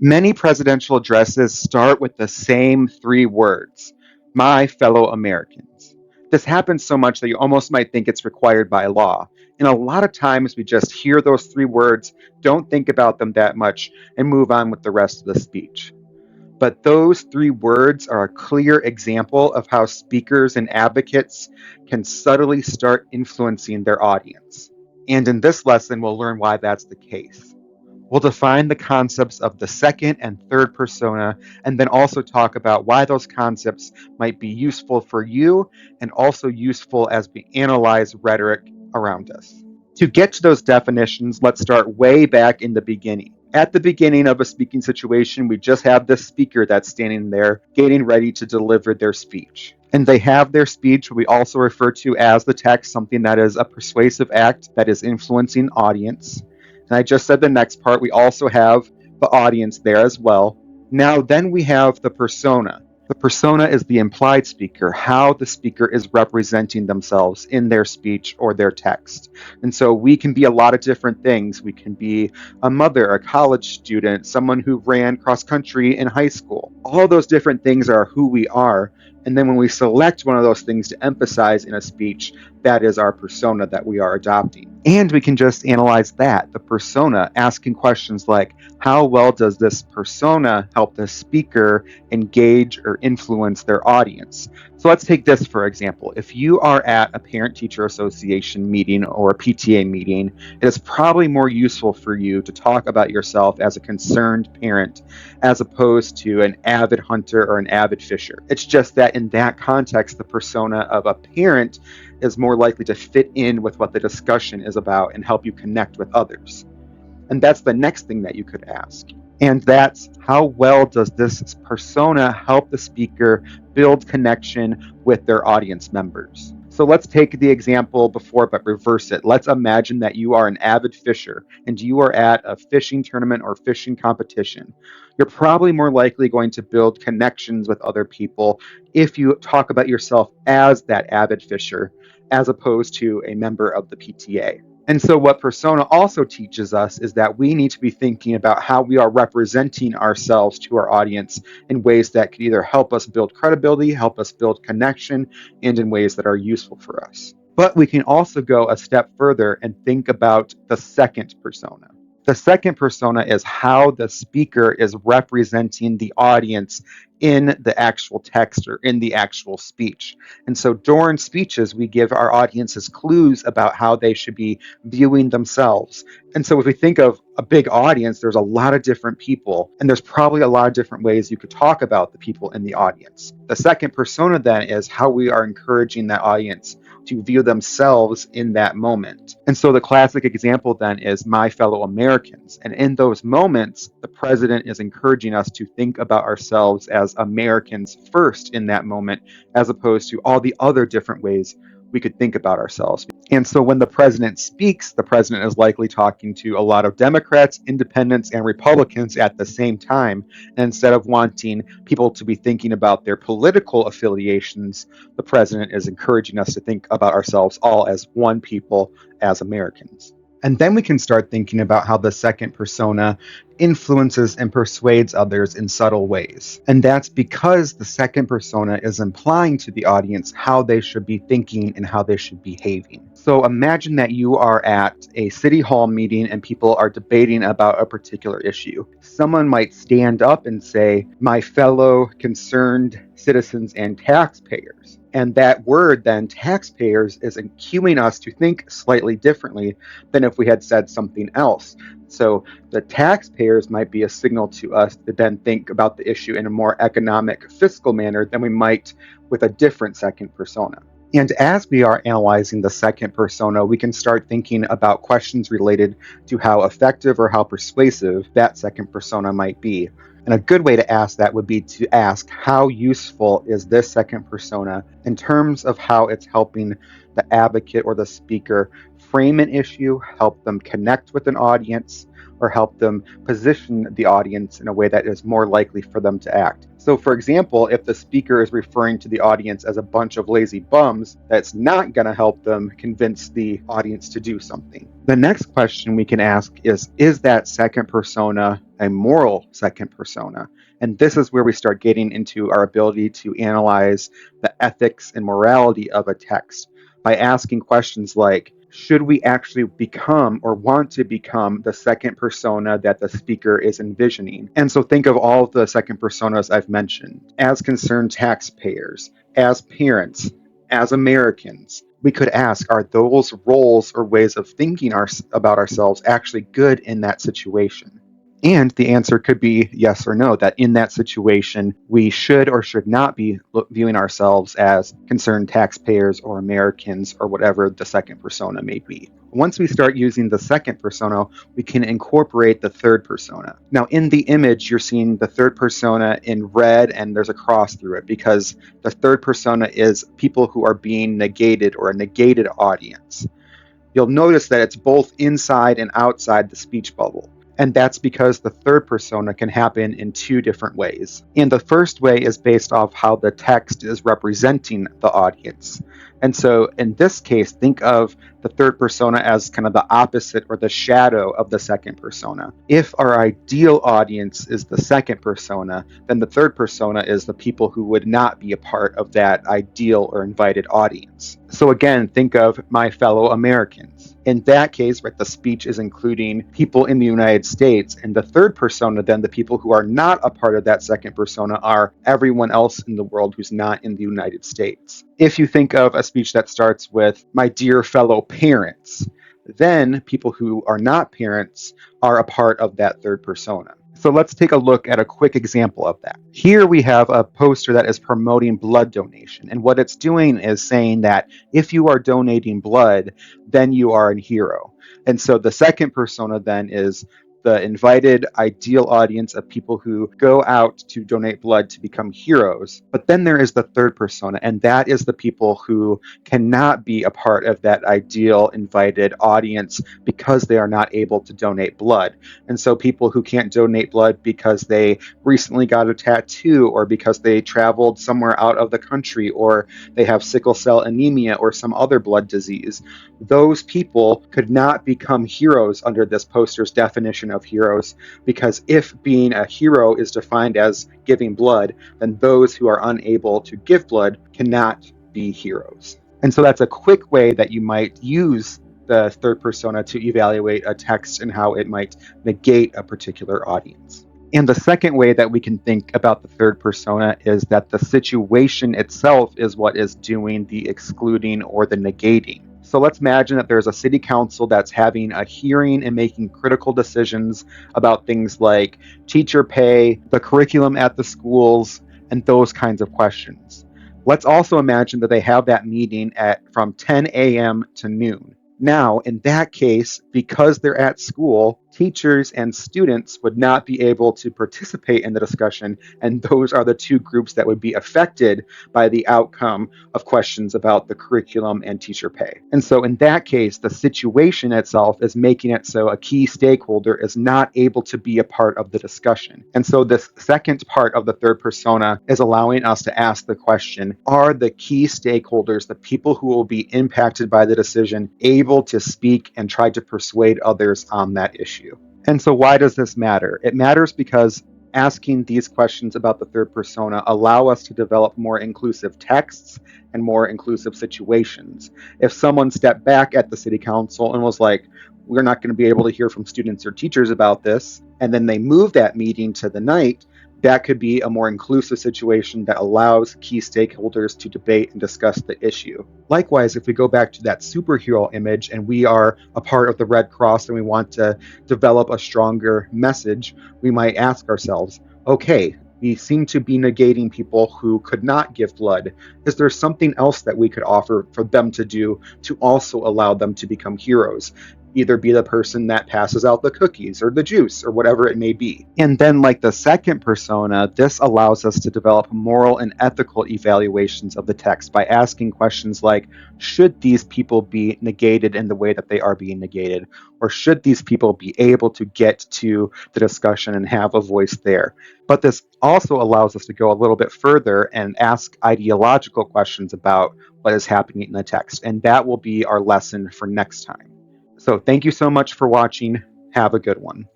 Many presidential addresses start with the same three words: my fellow Americans. This happens so much that you almost might think it's required by law. And a lot of times we just hear those three words, don't think about them that much, and move on with the rest of the speech. But those three words are a clear example of how speakers and advocates can subtly start influencing their audience. And in this lesson, we'll learn why that's the case. We'll define the concepts of the second and third persona, and then also talk about why those concepts might be useful for you and also useful as we analyze rhetoric around us. To get to those definitions, let's start way back in the beginning. At the beginning of a speaking situation, we just have this speaker that's standing there getting ready to deliver their speech. And they have their speech, we also refer to as the text, something that is a persuasive act that is influencing audience. And I just said the next part, we also have the audience there as well. Now, then we have the persona. The persona is the implied speaker, how the speaker is representing themselves in their speech or their text. And so we can be a lot of different things. We can be a mother, a college student, someone who ran cross country in high school. All those different things are who we are. And then when we select one of those things to emphasize in a speech, that is our persona that we are adopting. And we can just analyze that, the persona, asking questions like, how well does this persona help the speaker engage or influence their audience? So let's take this for example. If you are at a parent-teacher association meeting or a PTA meeting, it is probably more useful for you to talk about yourself as a concerned parent as opposed to an avid hunter or an avid fisher. It's just that in that context, the persona of a parent is more likely to fit in with what the discussion is about and help you connect with others. And that's the next thing that you could ask. And that's, how well does this persona help the speaker build connection with their audience members? So let's take the example before, but reverse it. Let's imagine that you are an avid fisher and you are at a fishing tournament or fishing competition. You're probably more likely going to build connections with other people if you talk about yourself as that avid fisher, as opposed to a member of the PTA. And so what persona also teaches us is that we need to be thinking about how we are representing ourselves to our audience in ways that could either help us build credibility, help us build connection, and in ways that are useful for us. But we can also go a step further and think about the second persona. The second persona is how the speaker is representing the audience in the actual text or in the actual speech. And so during speeches, we give our audiences clues about how they should be viewing themselves. And so if we think of a big audience, there's a lot of different people, and there's probably a lot of different ways you could talk about the people in the audience. The second persona then is how we are encouraging that audience to view themselves in that moment. And so the classic example then is my fellow Americans. And in those moments, the president is encouraging us to think about ourselves as Americans first in that moment, as opposed to all the other different ways we could think about ourselves. And so when the president speaks, the president is likely talking to a lot of Democrats, independents, and Republicans at the same time. And instead of wanting people to be thinking about their political affiliations, the president is encouraging us to think about ourselves all as one people, as Americans. And then we can start thinking about how the second persona influences and persuades others in subtle ways. And that's because the second persona is implying to the audience how they should be thinking and how they should be behaving. So imagine that you are at a city hall meeting and people are debating about a particular issue. Someone might stand up and say, my fellow concerned citizens and taxpayers. And that word then, taxpayers, is cueing us to think slightly differently than if we had said something else. So the taxpayers might be a signal to us to then think about the issue in a more economic, fiscal manner than we might with a different second persona. And as we are analyzing the second persona, we can start thinking about questions related to how effective or how persuasive that second persona might be. And a good way to ask that would be to ask, how useful is this second persona in terms of how it's helping the advocate or the speaker frame an issue, help them connect with an audience, or help them position the audience in a way that is more likely for them to act. So, for example, if the speaker is referring to the audience as a bunch of lazy bums, that's not going to help them convince the audience to do something. The next question we can ask is that second persona a moral second persona? And this is where we start getting into our ability to analyze the ethics and morality of a text by asking questions like, should we actually become or want to become the second persona that the speaker is envisioning? And so think of all of the second personas I've mentioned as concerned taxpayers, as parents, as Americans. We could ask, are those roles or ways of thinking about ourselves actually good in that situation? And the answer could be yes or no, that in that situation, we should or should not be viewing ourselves as concerned taxpayers or Americans or whatever the second persona may be. Once we start using the second persona, we can incorporate the third persona. Now, in the image, you're seeing the third persona in red and there's a cross through it because the third persona is people who are being negated or a negated audience. You'll notice that it's both inside and outside the speech bubble. And that's because the third persona can happen in two different ways. And the first way is based off how the text is representing the audience. And so in this case, think of the third persona as kind of the opposite or the shadow of the second persona. If our ideal audience is the second persona, then the third persona is the people who would not be a part of that ideal or invited audience. So again, think of my fellow Americans. In that case, right, the speech is including people in the United States, and the third persona, then the people who are not a part of that second persona, are everyone else in the world who's not in the United States. If you think of a speech that starts with, my dear fellow parents, then people who are not parents are a part of that third persona. So let's take a look at a quick example of that. Here we have a poster that is promoting blood donation. And what it's doing is saying that if you are donating blood, then you are a hero. And so the second persona then is the invited ideal audience of people who go out to donate blood to become heroes. But then there is the third persona, and that is the people who cannot be a part of that ideal invited audience because they are not able to donate blood. And so people who can't donate blood because they recently got a tattoo or because they traveled somewhere out of the country or they have sickle cell anemia or some other blood disease, those people could not become heroes under this poster's definition of heroes, because if being a hero is defined as giving blood, then those who are unable to give blood cannot be heroes. And so that's a quick way that you might use the third persona to evaluate a text and how it might negate a particular audience. And the second way that we can think about the third persona is that the situation itself is what is doing the excluding or the negating. So let's imagine that there's a city council that's having a hearing and making critical decisions about things like teacher pay, the curriculum at the schools, and those kinds of questions. Let's also imagine that they have that meeting from 10 a.m. to noon. Now, in that case, because they're at school, teachers and students would not be able to participate in the discussion, and those are the two groups that would be affected by the outcome of questions about the curriculum and teacher pay. And so in that case, the situation itself is making it so a key stakeholder is not able to be a part of the discussion. And so this second part of the third persona is allowing us to ask the question, are the key stakeholders, the people who will be impacted by the decision, able to speak and try to persuade others on that issue? And so why does this matter? It matters because asking these questions about the third persona allow us to develop more inclusive texts and more inclusive situations. If someone stepped back at the city council and was like, we're not going to be able to hear from students or teachers about this, and then they move that meeting to the night, that could be a more inclusive situation that allows key stakeholders to debate and discuss the issue. Likewise, if we go back to that superhero image and we are a part of the Red Cross and we want to develop a stronger message, we might ask ourselves, okay, we seem to be negating people who could not give blood. Is there something else that we could offer for them to do to also allow them to become heroes? either be the person that passes out the cookies or the juice or whatever it may be. And then, like the second persona, this allows us to develop moral and ethical evaluations of the text by asking questions like, should these people be negated in the way that they are being negated? Or should these people be able to get to the discussion and have a voice there? But this also allows us to go a little bit further and ask ideological questions about what is happening in the text. And that will be our lesson for next time. So thank you so much for watching. Have a good one.